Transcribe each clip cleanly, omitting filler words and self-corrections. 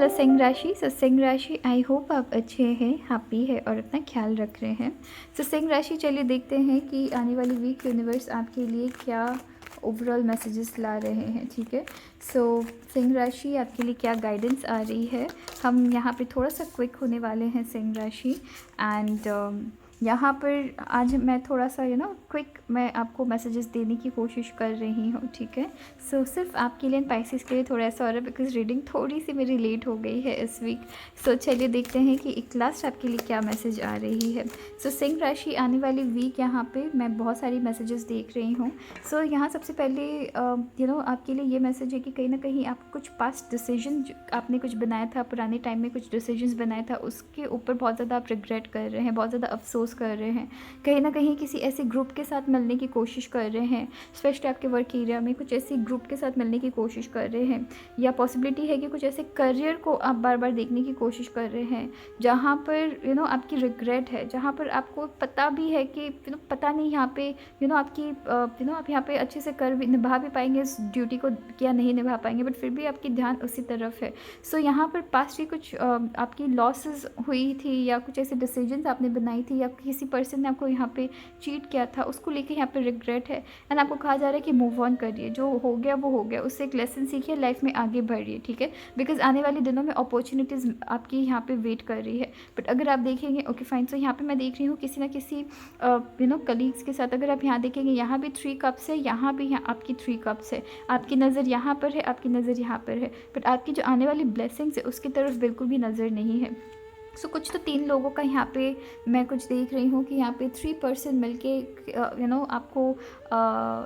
Hello Singh राशि। सिंह राशि, I hope आप अच्छे हैं, हैप्पी है और अपना ख्याल रख रहे हैं। सिंह राशि, चलिए देखते हैं कि आने वाली वीक यूनिवर्स आपके लिए क्या ओवरऑल मैसेजेस ला रहे हैं। ठीक है, सिंह राशि आपके लिए क्या गाइडेंस आ रही है। हम यहाँ पे थोड़ा सा क्विक होने वाले हैं सिंह राशि। एंड यहाँ पर आज मैं थोड़ा सा क्विक मैं आपको मैसेजेस देने की कोशिश कर रही हूँ। ठीक है, सिर्फ आपके लिए स्पाइसेस के लिए थोड़ा ऐसा हो रहा है बिकॉज रीडिंग थोड़ी सी मेरी लेट हो गई है इस वीक। चलिए देखते हैं कि एक लास्ट आपके लिए क्या मैसेज आ रही है। सिंह राशि, आने वाली वीक यहाँ पे मैं बहुत सारी मैसेजेस देख रही हूँ। यहाँ सबसे पहले आपके लिए ये मैसेज है कि कहीं ना कहीं आप कुछ पास्ट डिसीजन आपने कुछ बनाया था, पुराने टाइम में कुछ डिसीजंस बनाया था, उसके ऊपर बहुत ज़्यादा आप रिग्रेट कर रहे हैं, बहुत ज़्यादा अफसोस कर रहे हैं। कहीं ना कहीं किसी ऐसे ग्रुप के साथ मिलने की कोशिश कर रहे हैं, स्पेशली आपके वर्क एरिया में कुछ ऐसी ग्रुप के साथ मिलने की कोशिश कर रहे हैं, या पॉसिबिलिटी है कि कुछ ऐसे करियर को आप बार बार देखने की कोशिश कर रहे हैं जहाँ पर आपकी रिग्रेट है, जहाँ पर आपको पता भी है कि पता नहीं यहाँ पे आपकी आप यहाँ पे अच्छे से निभा भी पाएंगे इस ड्यूटी को क्या नहीं निभा पाएंगे, बट फिर भी आपकी ध्यान उसी तरफ है। यहाँ पर पास्ट की कुछ आपकी लॉसेस हुई थी, या कुछ ऐसे डिसीजंस आपने बनाई थी, या किसी पर्सन ने आपको यहाँ पे चीट किया था, उसको लेके यहाँ पे रिग्रेट है। एंड आपको कहा जा रहा है कि मूव ऑन करिए, जो हो गया वो हो गया, उससे एक लेसन सीखिए, लाइफ में आगे बढ़िए। ठीक है, बिकॉज आने वाले दिनों में अपॉर्चुनिटीज़ आपकी यहाँ पे वेट कर रही है। बट अगर आप देखेंगे, ओके फाइन, यहाँ पे मैं देख रही हूँ किसी ना किसी कलीग्स के साथ, अगर आप यहाँ देखेंगे यहाँ भी 3 कप्स है, यहाँ भी यहाँ आपकी 3 कप्स है, आपकी नज़र यहाँ पर है, आपकी नज़र यहाँ पर है, बट आपकी जो आने वाली ब्लेसिंग्स है उसकी तरफ बिल्कुल भी नज़र नहीं है। कुछ तो 3 लोगों का यहाँ पे मैं कुछ देख रही हूँ कि यहाँ पे 3 पर्सन मिलके आपको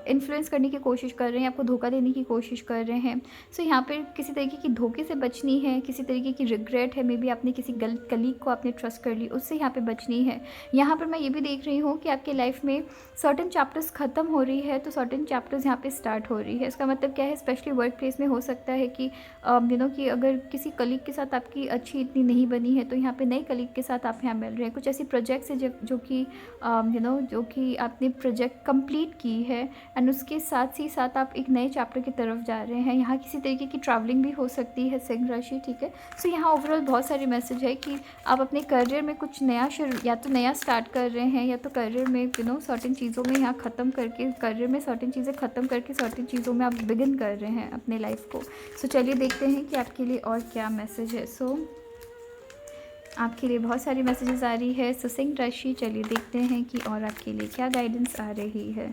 इन्फ्लुएंस करने की कोशिश कर रहे हैं, आपको धोखा देने की कोशिश कर रहे हैं। यहाँ पे किसी तरीके की धोखे से बचनी है, किसी तरीके की रिग्रेट है, मे बी आपने किसी गलत कलीग को आपने ट्रस्ट कर ली, उससे यहाँ पे बचनी है। यहाँ पर मैं ये भी देख रही हूँ कि आपके लाइफ में सर्टेन चैप्टर्स ख़त्म हो रही है, तो सर्टेन चैप्टर्स यहाँ पे स्टार्ट हो रही है। इसका मतलब क्या है, स्पेशली वर्क प्लेस में हो सकता है कि कि अगर किसी कलीग के साथ आपकी अच्छी इतनी नहीं बनी है, तो यहाँ पे नए कलीग के साथ आप यहाँ मिल रहे हैं। कुछ ऐसी प्रोजेक्ट्स है जो कि जो कि आपने प्रोजेक्ट कंप्लीट की है, एंड उसके साथ ही साथ आप एक नए चैप्टर की तरफ जा रहे हैं। यहाँ किसी तरीके की ट्रैवलिंग भी हो सकती है सिंह राशि। ठीक है, यहाँ ओवरऑल बहुत सारी मैसेज है कि आप अपने करियर में कुछ नया या तो नया स्टार्ट कर रहे हैं, या तो करियर में सर्टेन चीज़ों में यहाँ ख़त्म करके, करियर में सर्टेन चीज़ें ख़त्म करके सर्टेन चीज़ों में आप बिगिन कर रहे हैं अपने लाइफ को। चलिए देखते हैं कि आपके लिए और क्या मैसेज है। आपके लिए बहुत सारी मैसेजेस आ रही है सिंह राशि। चलिए देखते हैं कि और आपके लिए क्या गाइडेंस आ रही है।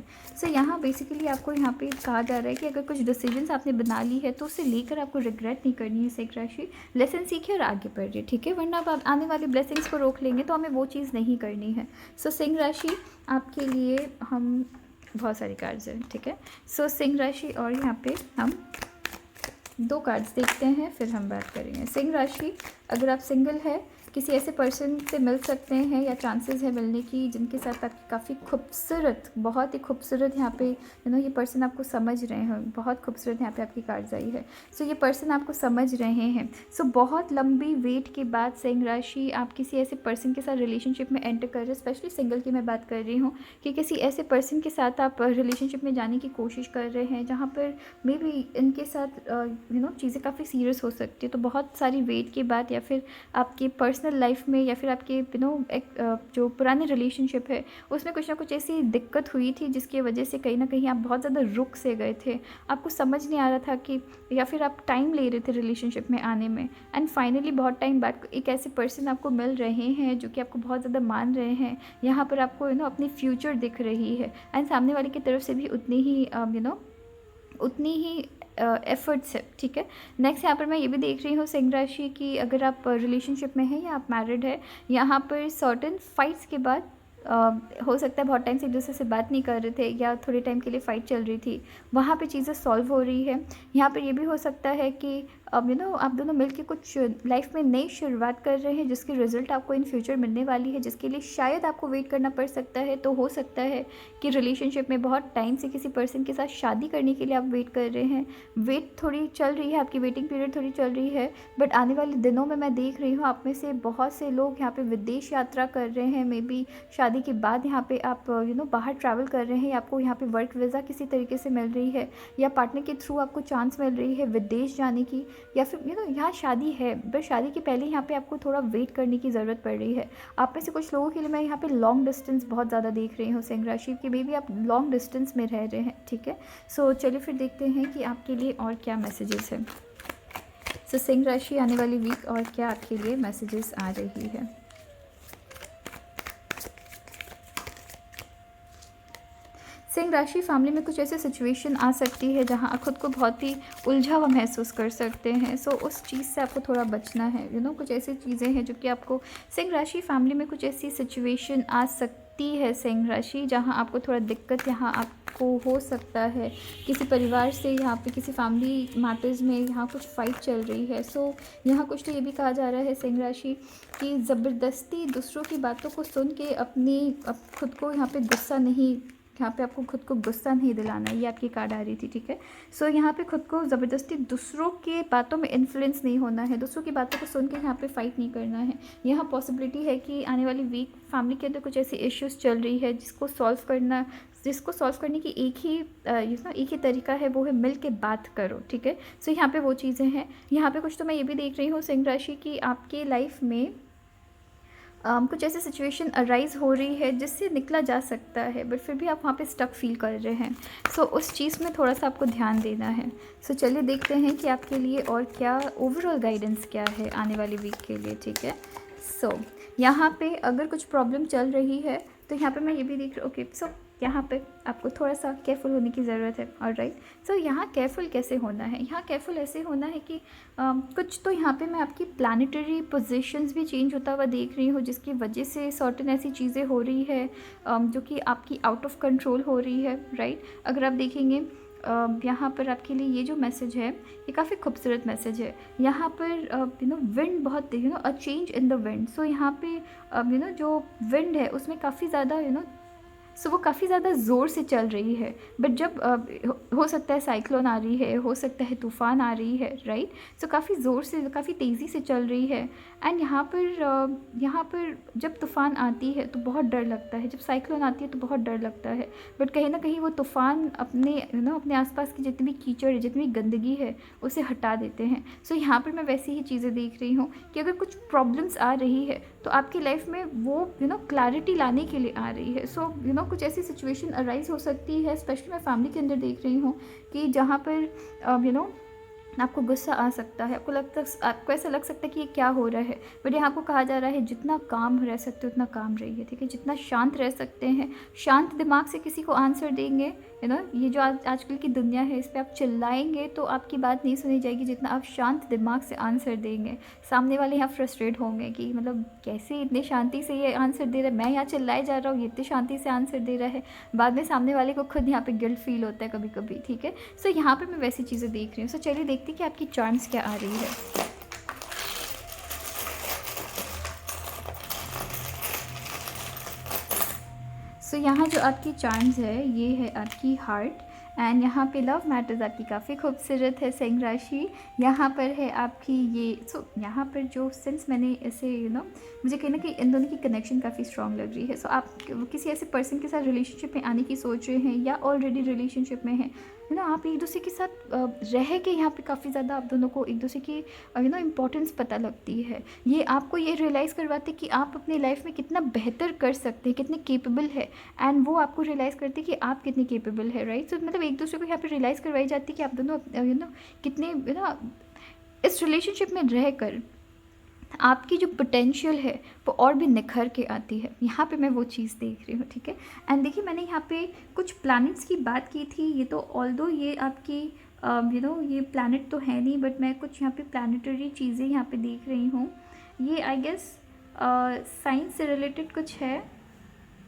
यहाँ बेसिकली आपको यहाँ पे कहा जा रहा है कि अगर कुछ डिसीजंस आपने बना ली है तो उसे लेकर आपको रिग्रेट नहीं करनी है सिंह राशि। लेसन सीखिए और आगे बढ़िए। ठीक है, वरना आप आने वाली ब्लेसिंग्स को रोक लेंगे तो हमें वो चीज़ नहीं करनी है। सिंह राशि, आपके लिए हम बहुत सारी कार्ड्स हैं। ठीक है, सिंह राशि, और यहाँ पे हम 2 कार्ड्स देखते हैं, फिर हम बात करेंगे। सिंह राशि, अगर आप सिंगल है, किसी ऐसे पर्सन से मिल सकते हैं, या चांसेस है मिलने की जिनके साथ आपकी काफ़ी खूबसूरत, बहुत ही खूबसूरत यहाँ पे ये पर्सन आपको समझ रहे हैं। बहुत खूबसूरत यहाँ पे आपकी कार्ड्स आई है। ये पर्सन आपको समझ रहे हैं। बहुत लंबी वेट के बाद सिंह राशि, आप किसी ऐसे पर्सन के साथ रिलेशनशिप में एंटर कर रहे हैं। स्पेशली सिंगल की मैं बात कर रही हूँ कि किसी ऐसे पर्सन के साथ आप रिलेशनशिप में जाने की कोशिश कर रहे हैं जहाँ पर मे बी इनके साथ चीज़ें काफ़ी सीरियस हो सकती है। तो बहुत सारी वेट के बाद, या फिर आपके पर्सनल लाइफ में, या फिर आपके एक जो पुराने रिलेशनशिप है उसमें कुछ ना कुछ ऐसी दिक्कत हुई थी जिसकी वजह से कहीं ना कहीं आप बहुत ज़्यादा रुक से गए थे। आपको समझ नहीं आ रहा था कि, या फिर आप टाइम ले रहे थे रिलेशनशिप में आने में, एंड फाइनली बहुत टाइम बाद एक ऐसे पर्सन आपको मिल रहे हैं जो कि आपको बहुत ज़्यादा मान रहे हैं। यहाँ पर आपको अपनी फ्यूचर दिख रही है, एंड सामने वाले की तरफ से भी उतनी ही एफर्ट्स है। ठीक है, नेक्स्ट यहाँ पर मैं ये भी देख रही हूँ सिंह राशि कि अगर आप रिलेशनशिप में हैं या आप मैरिड है, यहाँ पर सर्टेन फाइट्स के बाद हो सकता है बहुत टाइम से एक दूसरे से बात नहीं कर रहे थे, या थोड़े टाइम के लिए फ़ाइट चल रही थी, वहाँ पे चीज़ें सॉल्व हो रही है। यहाँ पर ये भी हो सकता है कि अब आप दोनों मिलके कुछ लाइफ में नई शुरुआत कर रहे हैं जिसकी रिज़ल्ट आपको इन फ्यूचर मिलने वाली है, जिसके लिए शायद आपको वेट करना पड़ सकता है। तो हो सकता है कि रिलेशनशिप में बहुत टाइम से किसी पर्सन के साथ शादी करने के लिए आप वेट कर रहे हैं, वेट थोड़ी चल रही है, आपकी वेटिंग पीरियड थोड़ी चल रही है। बट आने वाले दिनों में मैं देख रही हूँ आप में से बहुत से लोग यहाँ पे विदेश यात्रा कर रहे हैं। मे बी शादी के बाद यहाँ पे आप बाहर ट्रैवल कर रहे हैं, आपको यहाँ पे वर्क वीज़ा किसी तरीके से मिल रही है, या पार्टनर के थ्रू आपको चांस मिल रही है विदेश जाने की। या फिर यहाँ शादी है बट शादी के पहले यहाँ पे आपको थोड़ा वेट करने की ज़रूरत पड़ रही है। आप में से कुछ लोगों के लिए मैं यहाँ पे लॉन्ग डिस्टेंस बहुत ज़्यादा देख रही हूँ सिंह राशि की, मे बी आप लॉन्ग डिस्टेंस में रह रहे हैं, ठीक है। सो चलिए फिर देखते हैं कि आपके लिए और क्या मैसेजेस हैं। सो सिंह राशि आने वाली वीक और क्या आपके लिए मैसेजेस आ रही है। सिंह राशि फैमिली में कुछ ऐसी सिचुएशन आ सकती है जहां आप खुद को बहुत ही उलझा हुआ महसूस कर सकते हैं। सो उस चीज़ से आपको थोड़ा बचना है। कुछ ऐसी चीज़ें हैं जो कि आपको सिंह राशि फैमिली में कुछ ऐसी सिचुएशन आ सकती है सिंह राशि जहां आपको थोड़ा दिक्कत यहाँ आपको हो सकता है। किसी परिवार से यहाँ पे किसी फैमिली मैटर्स में यहाँ कुछ फाइट चल रही है। सो यहाँ कुछ तो ये भी कहा जा रहा है सिंह राशि कि ज़बरदस्ती दूसरों की बातों को सुन के खुद को यहाँ पे गुस्सा नहीं, यहाँ पे आपको खुद को गुस्सा नहीं दिलाना है। ये आपकी कार्ड आ रही थी, ठीक है। सो यहाँ पे खुद को ज़बरदस्ती दूसरों के बातों में इन्फ्लुएंस नहीं होना है, दूसरों की बातों को सुन के यहाँ पे फाइट नहीं करना है। यहाँ पॉसिबिलिटी है कि आने वाली वीक फैमिली के अंदर कुछ ऐसी इश्यूज चल रही है जिसको सॉल्व करने की एक ही तरीका है, वो है मिल के बात करो, ठीक है। सो यहाँ पे वो चीज़ें हैं। यहाँ पे कुछ तो मैं ये भी देख रही हूँ सिंह राशि की आपके लाइफ में कुछ ऐसी सिचुएशन अराइज़ हो रही है जिससे निकला जा सकता है बट फिर भी आप वहाँ पे स्टक फील कर रहे हैं। सो उस चीज़ में थोड़ा सा आपको ध्यान देना है। सो चलिए देखते हैं कि आपके लिए और क्या ओवरऑल गाइडेंस क्या है आने वाली वीक के लिए, ठीक है। सो यहाँ पे अगर कुछ प्रॉब्लम चल रही है तो यहाँ पे मैं ये भी देख रही हूँ, ओके। सो यहाँ पे आपको थोड़ा सा केयरफुल होने की ज़रूरत है, ऑलराइट। सो यहाँ केयरफुल कैसे होना है, यहाँ केयरफुल ऐसे होना है कि कुछ तो यहाँ पे मैं आपकी प्लानिटरी पोजीशंस भी चेंज होता हुआ देख रही हूँ जिसकी वजह से सर्टेन ऐसी चीज़ें हो रही है जो कि आपकी आउट ऑफ कंट्रोल हो रही है, राइट। अगर आप देखेंगे यहाँ पर आपके लिए ये जो मैसेज है ये काफ़ी खूबसूरत मैसेज है। यहाँ पर विंड बहुत a change in the wind. So यहाँ पे जो विंड है उसमें काफ़ी ज़्यादा सो वो काफ़ी ज़्यादा ज़ोर से चल रही है बट जब हो सकता है साइक्लोन आ रही है, हो सकता है तूफ़ान आ रही है, राइट। सो काफ़ी ज़ोर से काफ़ी तेज़ी से चल रही है। एंड यहाँ पर जब तूफ़ान आती है तो बहुत डर लगता है, जब साइक्लोन आती है तो बहुत डर लगता है बट कहीं ना कहीं वो तूफ़ान अपने आसपास की जितनी भी कीचड़ है, जितनी भी गंदगी है उसे हटा देते हैं। सो यहाँ पर मैं वैसी ही चीज़ें देख रही हूँ कि अगर कुछ प्रॉब्लम्स आ रही है तो आपकी लाइफ में वो क्लैरिटी लाने के लिए आ रही है। सो कुछ ऐसी सिचुएशन अराइज हो सकती है, स्पेशली मैं फैमिली के अंदर देख रही हूँ कि जहाँ पर आपको गुस्सा आ सकता है, आपको ऐसा लग सकता है कि ये क्या हो रहा है बट यहाँ आपको कहा जा रहा है जितना काम रह सकते हो उतना काम रहिए, ठीक है। जितना शांत रह सकते हैं, शांत दिमाग से किसी को आंसर देंगे, ये जो आजकल की दुनिया है इस पर आप चिल्लाएंगे तो आपकी बात नहीं सुनी जाएगी। जितना आप शांत दिमाग से आंसर देंगे सामने वाले यहाँ फ्रस्ट्रेट होंगे कि मतलब कैसे इतने शांति से ये आंसर दे रहा है, मैं यहाँ चिल्लाए जा रहा हूँ, ये इतनी शांति से आंसर दे रहा है। बाद में सामने वाले को खुद यहाँ पे गिल्ट फील होता है कभी कभी, ठीक है। सो यहाँ पर मैं वैसी चीज़ें देख रही हूँ। सो चलिए देखते कि आपकी चार्म्स क्या आ रही है। सो यहाँ जो आपकी चार्म्स है ये है आपकी हार्ट एंड यहाँ पे लव मैटर्स आपकी काफ़ी खूबसूरत है सिंह राशि। यहाँ पर है आपकी ये यहाँ पर जो सेंस मैंने ऐसे मुझे कहीं ना कहीं इन दोनों की कनेक्शन काफ़ी स्ट्रॉन्ग लग रही है। सो आप किसी ऐसे पर्सन के साथ रिलेशनशिप में आने की सोच रहे हैं या ऑलरेडी रिलेशनशिप में हैं, आप एक दूसरे के साथ रह के यहाँ पे काफ़ी ज़्यादा आप दोनों को एक दूसरे की इम्पोर्टेंस पता लगती है। ये आपको ये रियलाइज़ करवाते कि आप अपनी लाइफ में कितना बेहतर कर सकते हैं, कितने केपेबल है एंड वो आपको रियलाइज़ करते कि आप कितने केपेबल है, राइट। सो मतलब एक दूसरे को यहाँ पे रियलाइज़ करवाई जाती है कि आप दोनों कितने इस रिलेशनशिप में रह कर आपकी जो पोटेंशियल है वो और भी निखर के आती है। यहाँ पे मैं वो चीज़ देख रही हूँ, ठीक है। एंड देखिए मैंने यहाँ पे कुछ प्लैनेट्स की बात की थी, ये तो ऑल्दो ये आपकी ये प्लैनेट तो है नहीं बट मैं कुछ यहाँ पे प्लैनेटरी चीज़ें यहाँ पे देख रही हूँ। ये आई गेस साइंस से रिलेटेड कुछ है,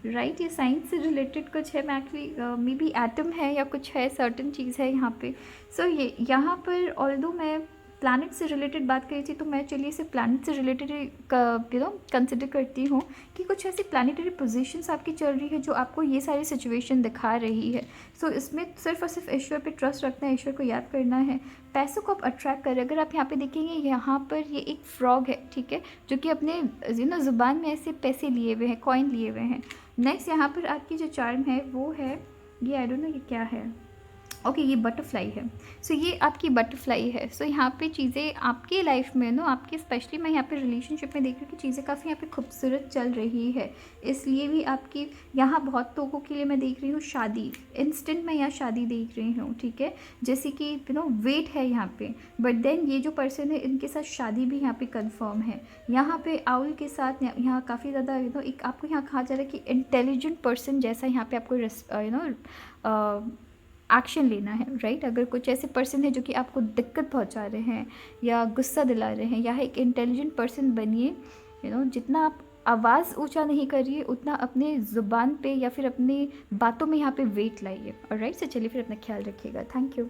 राइट। ये साइंस से रिलेटेड कुछ है, मैं एक्चुअली मे बी एटम है या कुछ है, सर्टन चीज़ है यहाँ पे। सो ये यहाँ पर ऑल्दो मैं प्लैनेट से रिलेटेड बात करी थी तो मैं चलिए इसे प्लैनेट से रिलेटेड कंसिडर करती हूँ कि कुछ ऐसी प्लैनेटरी पोजीशंस आपकी चल रही है जो आपको ये सारी सिचुएशन दिखा रही है। सो इसमें सिर्फ और सिर्फ ईश्वर पे ट्रस्ट रखना है, ईश्वर को याद करना है, पैसों को आप अट्रैक्ट करें। अगर आप यहाँ पे देखेंगे यहाँ पर ये एक फ्रॉग है, ठीक है, जो कि अपने ज़ुबान में ऐसे पैसे लिए हुए हैं, कॉइन लिए हुए हैं। नेक्स्ट यहाँ पर आपकी जो चार्म है वो है ये, आई डोंट नो ये क्या है, ओके ये बटरफ्लाई है। सो ये आपकी बटरफ्लाई है। सो यहाँ पे चीज़ें आपकी लाइफ में नो आपके स्पेशली मैं यहाँ पे रिलेशनशिप में देख रही हूँ कि चीज़ें काफ़ी यहाँ पे खूबसूरत चल रही है। इसलिए भी आपकी यहाँ बहुत लोगों के लिए मैं देख रही हूँ शादी, इंस्टेंट मैं यहाँ शादी देख रही हूँ, ठीक है। जैसे कि यू नो वेट है यहाँ पे, बट देन ये जो पर्सन है इनके साथ शादी भी यहाँ पे कंफर्म है। यहाँ पे आउल के साथ यहाँ काफ़ी ज़्यादा यू नो एक आपको यहाँ कहा जा रहा है कि इंटेलिजेंट पर्सन जैसा यहाँ पे आपको यू नो एक्शन लेना है, राइट। अगर कुछ ऐसे पर्सन है जो कि आपको दिक्कत पहुंचा रहे हैं या गुस्सा दिला रहे हैं, या एक इंटेलिजेंट पर्सन बनिए। यू नो जितना आप आवाज़ ऊंचा नहीं करिए उतना अपने ज़ुबान पे या फिर अपनी बातों में यहाँ पे वेट लाइए। और राइट से चलिए फिर अपना ख्याल रखिएगा। Thank you.